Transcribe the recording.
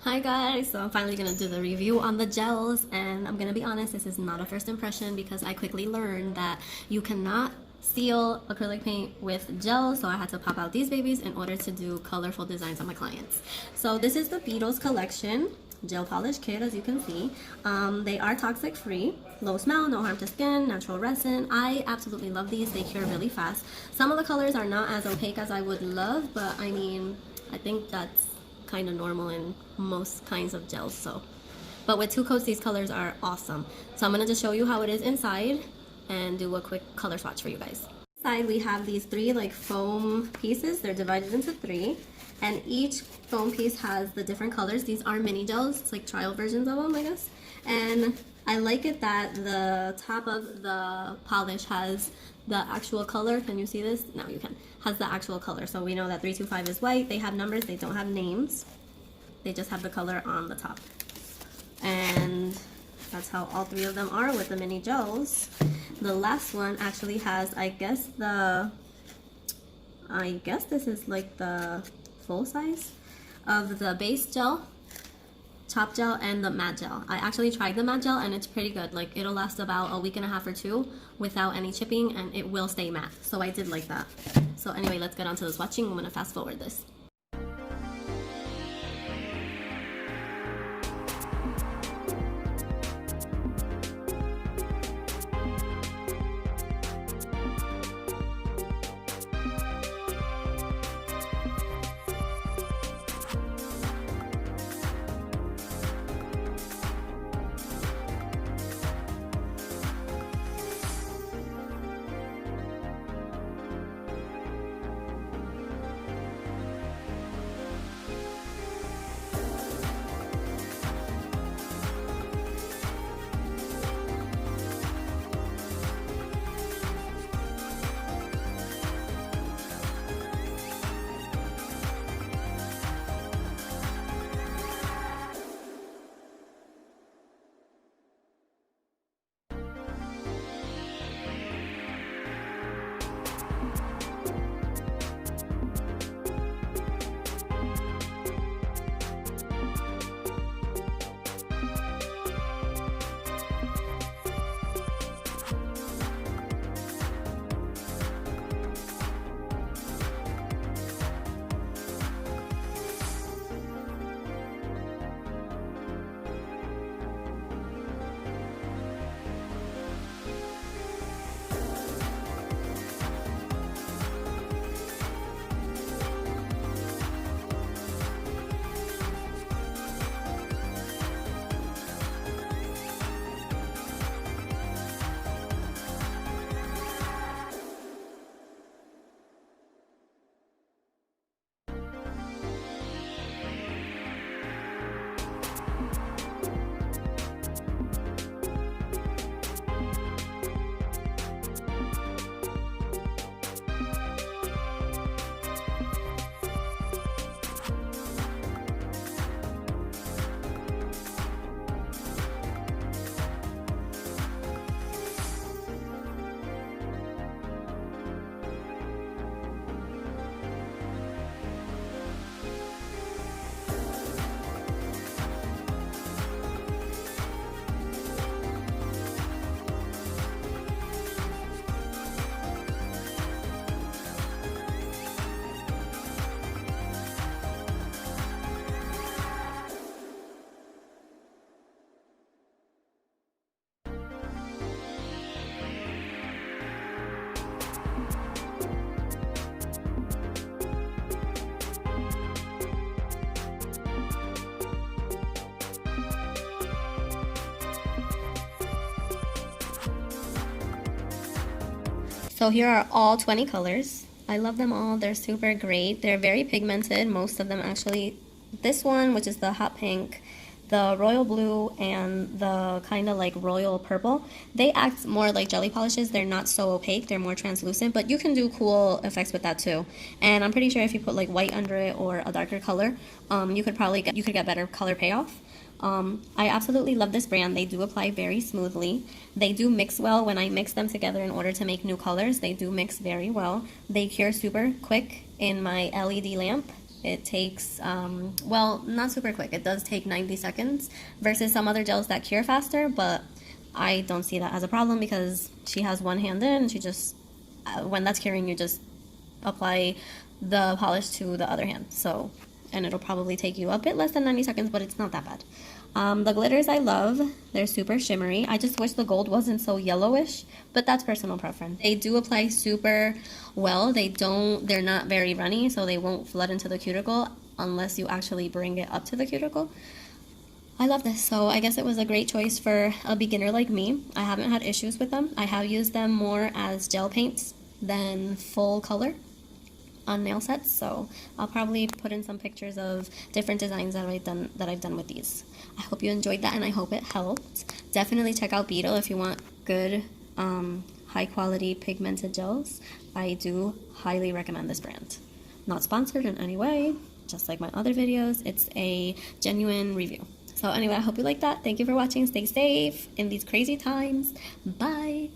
Hi guys, so I'm finally gonna do the review on the gels, and I'm gonna be honest, this is not a first impression because I quickly learned that you cannot seal acrylic paint with gel, so I had to pop out these babies in order to do colorful designs on my clients. So this is the Beetles collection gel polish kit, as you can see. They are toxic free, low smell, no harm to skin, natural resin. I absolutely love these. They cure really fast. Some of the colors are not as opaque as I would love, but I mean, I think that's kind of normal in most kinds of gels. But with 2 coats, these colors are awesome. So I'm gonna just show you how it is inside and do a quick color swatch for you guys. Inside we have these 3 like foam pieces. They're divided into 3, and each foam piece has the different colors. These are mini gels. It's like trial versions of them, I guess. And I like it that the top of the polish has the actual color. Can you see this? No, you can. Has the actual color. So we know that 325 is white. They have numbers. They don't have names. They just have the color on the top. And that's how all 3 of them are with the mini gels. The last one actually has, I guess this is like the full size of the base gel, top gel, and the matte gel. I actually tried the matte gel and it's pretty good. Like, it'll last about a week and a half or 2 without any chipping, and it will stay matte. So I did like that. So anyway, let's get on to the swatching. I'm gonna fast forward this. So here are all 20 colors. I love them all. They're super great. They're very pigmented, most of them actually. This one, which is the hot pink, the royal blue, and the kind of like royal purple, they act more like jelly polishes. They're not so opaque. They're more translucent, but you can do cool effects with that too. And I'm pretty sure if you put like white under it or a darker color, you could get better color payoff. I absolutely love this brand. They do apply very smoothly. They do mix well. When I mix them together in order to make new colors, they do mix very well. They cure super quick in my LED lamp. It takes, well, not super quick. It does take 90 seconds versus some other gels that cure faster, but I don't see that as a problem because she has one hand in, she just, when that's curing, you just apply the polish to the other hand. So, and it'll probably take you a bit less than 90 seconds, but it's not that bad. The glitters I love. They're super shimmery. I just wish the gold wasn't so yellowish, but that's personal preference. They do apply super well. They're not very runny, so they won't flood into the cuticle unless you actually bring it up to the cuticle. I love this, so I guess it was a great choice for a beginner like me. I haven't had issues with them. I have used them more as gel paints than full color on nail sets, so I'll probably put in some pictures of different designs that I've done with these. I hope you enjoyed that and I hope it helped. Definitely check out Beetle if you want good high quality pigmented gels. I do highly recommend this brand. Not sponsored in any way, just like my other videos. It's a genuine review. So anyway, I hope you like that. Thank you for watching. Stay safe in these crazy times. Bye.